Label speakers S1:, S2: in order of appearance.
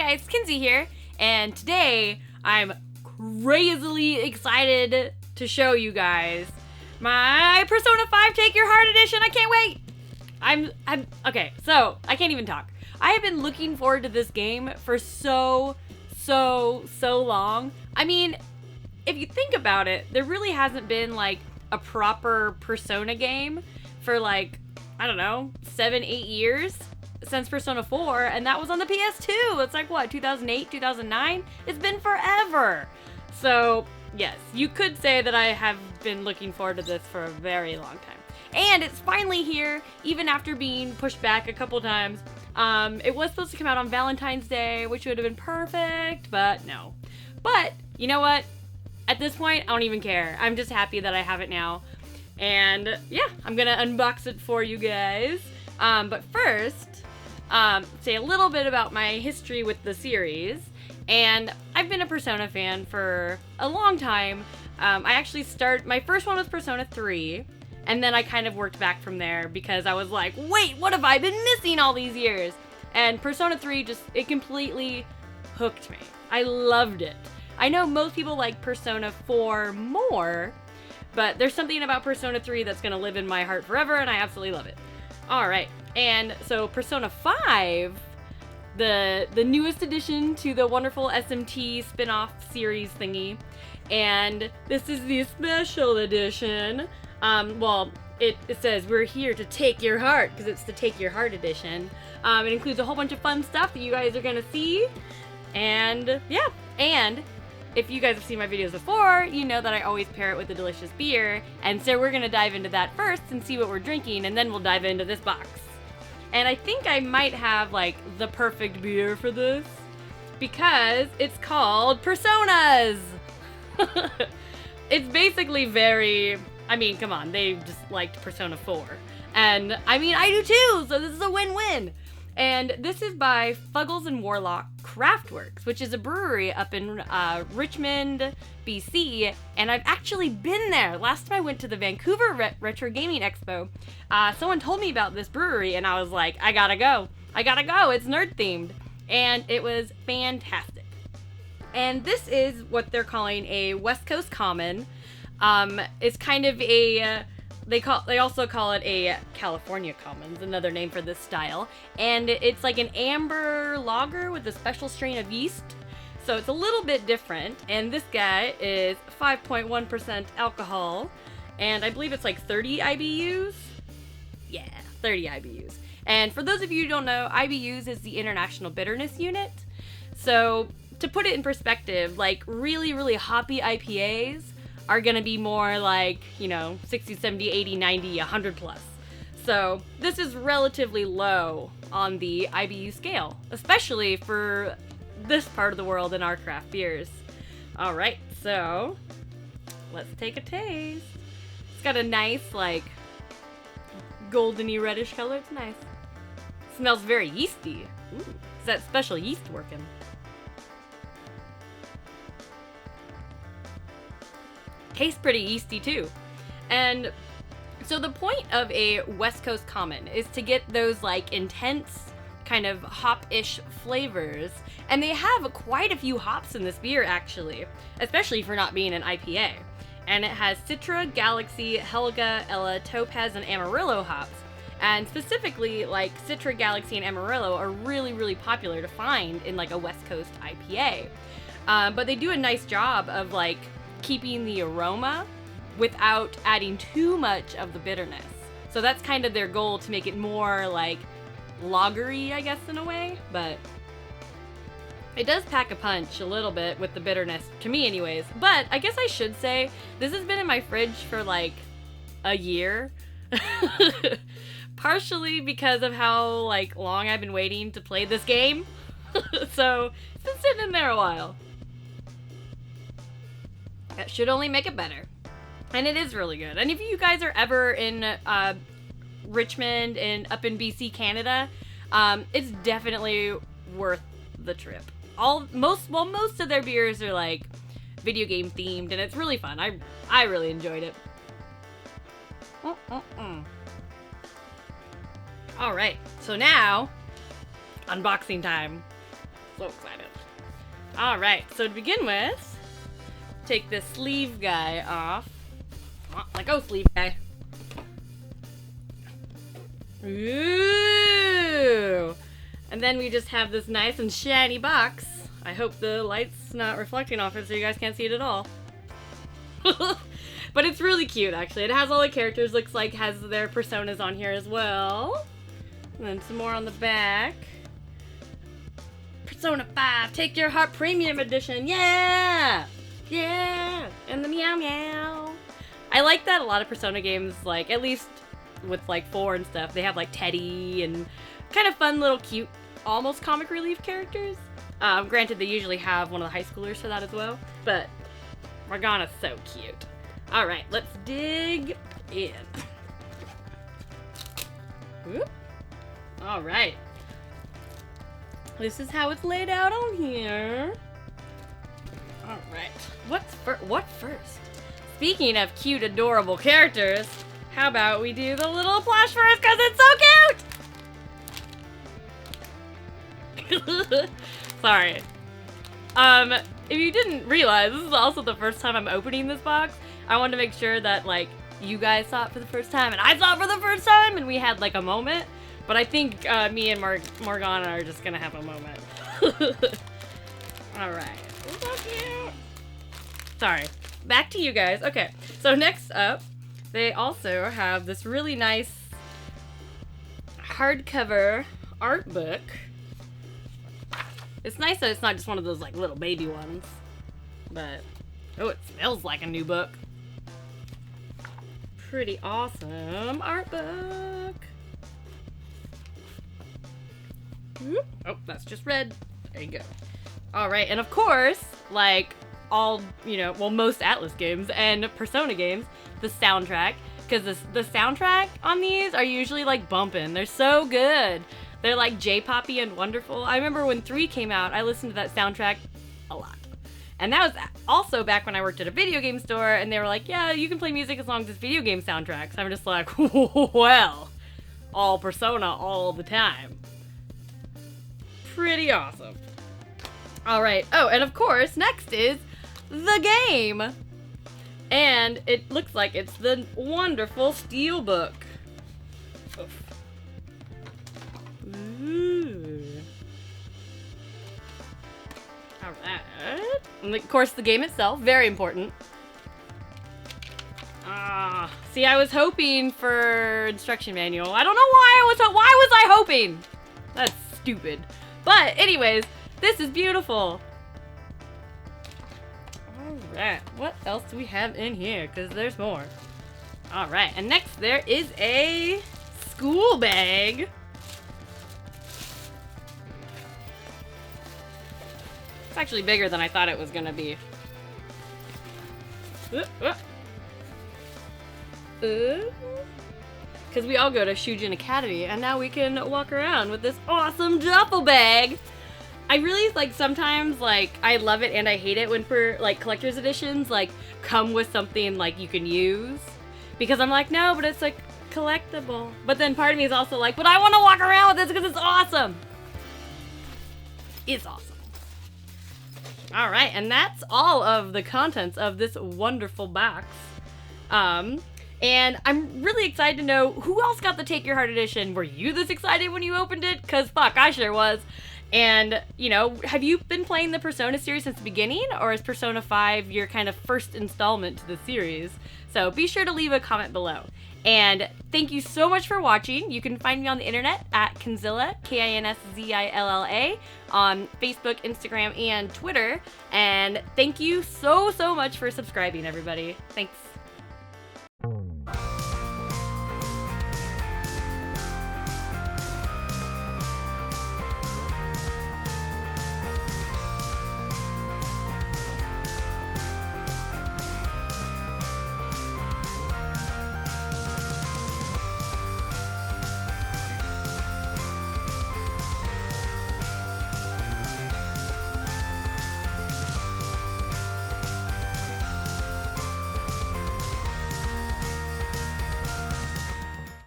S1: guys, Kinsey here, and today I'm crazily excited to show you guys my Persona 5 Take Your Heart edition. I can't wait. Okay, so I can't even talk. I have been looking forward to this game for so long. I mean, if you think about it, there really hasn't been like a proper Persona game for like, I don't know, 7-8 years since Persona 4, and that was on the PS2. It's like, what, 2008, 2009? It's been forever. So, yes, you could say that I have been looking forward to this for a very long time. And it's finally here, even after being pushed back a couple times. It was supposed to come out on Valentine's Day, which would have been perfect, but no. But, you know what? At this point, I don't even care. I'm just happy that I have it now. And, yeah, I'm gonna unbox it for you guys. But first, say a little bit about my history with the series. And I've been a Persona fan for a long time. My first one was Persona 3, and then I kind of worked back from there because I was like, wait, what have I been missing all these years? And Persona 3 it completely hooked me. I loved it. I know most people like Persona 4 more, but there's something about Persona 3 that's gonna live in my heart forever, and I absolutely love it. Alright, and so Persona 5, the newest addition to the wonderful SMT spin-off series thingy, and this is the special edition. It says, we're here to take your heart, because it's the Take Your Heart edition. It includes a whole bunch of fun stuff that you guys are gonna see, and yeah, and if you guys have seen my videos before, you know that I always pair it with a delicious beer, and so we're gonna dive into that first and see what we're drinking, and then we'll dive into this box. And I think I might have, like, the perfect beer for this, because it's called Personas! It's basically I mean, come on, they just liked Persona 4. And, I mean, I do too, so this is a win-win! And this is by Fuggles and Warlock Craftworks, which is a brewery up in Richmond, BC, and I've actually been there. Last time I went to the Vancouver Retro Gaming Expo, someone told me about this brewery, and I was like, I gotta go, it's nerd-themed, and it was fantastic. And this is what they're calling a West Coast Common. It's kind of a... They also call it a California Commons, another name for this style. And it's like an amber lager with a special strain of yeast. So it's a little bit different. And this guy is 5.1% alcohol. And I believe it's like 30 IBUs. Yeah, 30 IBUs. And for those of you who don't know, IBUs is the International Bitterness Unit. So to put it in perspective, like really hoppy IPAs are gonna be more like, 60, 70, 80, 90, 100 plus. So this is relatively low on the IBU scale, especially for this part of the world in our craft beers. All right, so let's take a taste. It's got a nice, like, goldeny reddish color. It's nice. It smells very yeasty. Ooh, is that special yeast working? Tastes pretty yeasty too. And so the point of a West Coast Common is to get those like intense kind of hop-ish flavors, and they have quite a few hops in this beer actually, especially for not being an IPA. And it has Citra, Galaxy, Helga, Ella, Topaz, and Amarillo hops. And specifically, like, Citra, Galaxy, and Amarillo are really popular to find in like a West Coast IPA. But they do a nice job of like keeping the aroma without adding too much of the bitterness. So that's kind of their goal, to make it more like lagery, I guess, in a way. But it does pack a punch a little bit with the bitterness, to me anyways. But I guess I should say, this has been in my fridge for like a year. Partially because of how like long I've been waiting to play this game. So it's been sitting in there a while. That should only make it better. And it is really good. And if you guys are ever in Richmond and up in BC, Canada, it's definitely worth the trip. Most of their beers are like video game themed, and it's really fun. I really enjoyed it. Alright, so now, unboxing time. so excited. Alright, so to begin with, take this sleeve guy off. Let go, sleeve guy. Ooh! And then we just have this nice and shiny box. I hope the light's not reflecting off it so you guys can't see it at all. But it's really cute, actually. It has all the characters, looks like has their personas on here as well. And then some more on the back. Persona 5, Take Your Heart Premium Edition. Yeah! Yeah! And the meow meow. I like that a lot of Persona games, like, at least with, like, 4 and stuff, they have, like, Teddy and kind of fun little cute, almost comic relief characters. Granted, they usually have one of the high schoolers for that as well, but Morgana's so cute. Alright, let's dig in. Whoop. Alright. This is how it's laid out on here. Alright. What first? Speaking of cute, adorable characters, how about we do the little plush first because it's so cute! Sorry. If you didn't realize, this is also the first time I'm opening this box. I wanted to make sure that, like, you guys saw it for the first time and I saw it for the first time and we had, like, a moment. But I think me and Morgana are just gonna have a moment. Alright. So cute. Sorry. Back to you guys. Okay. So next up, they also have this really nice hardcover art book. It's nice that it's not just one of those, like, little baby ones. But, oh, it smells like a new book. Pretty awesome art book. Oh, that's just red. There you go. Alright, and of course, like all, you know, well, most Atlas games and Persona games, the soundtrack. Because the soundtrack on these are usually, like, bumping. They're so good. They're, like, J-poppy and wonderful. I remember when 3 came out, I listened to that soundtrack a lot. And that was also back when I worked at a video game store, and they were like, yeah, you can play music as long as it's video game soundtracks. I'm just like, well, all Persona all the time. Pretty awesome. Alright, oh, and of course, next is the game. And it looks like it's the wonderful Steelbook. Oof. Ooh. Alright. And of course, the game itself, very important. See, I was hoping for instruction manual. I don't know why was I hoping? That's stupid. But anyways, this is beautiful. Alright, what else do we have in here? Because there's more. Alright, and next there is a school bag. It's actually bigger than I thought it was going to be. Because we all go to Shujin Academy, and now we can walk around with this awesome duffel bag. I really, like, sometimes, like, I love it and I hate it when, for, like, collector's editions, like, come with something, like, you can use. Because I'm like, no, but it's, like, collectible. But then part of me is also like, but I want to walk around with this because it's awesome. It's awesome. Alright, and that's all of the contents of this wonderful box. And I'm really excited to know who else got the Take Your Heart edition. Were you this excited when you opened it? Because fuck, I sure was. And, you know, have you been playing the Persona series since the beginning? Or is Persona 5 your kind of first installment to the series? So be sure to leave a comment below. And thank you so much for watching. You can find me on the internet at KinsZilla, KinsZilla, on Facebook, Instagram, and Twitter. And thank you so much for subscribing, everybody. Thanks.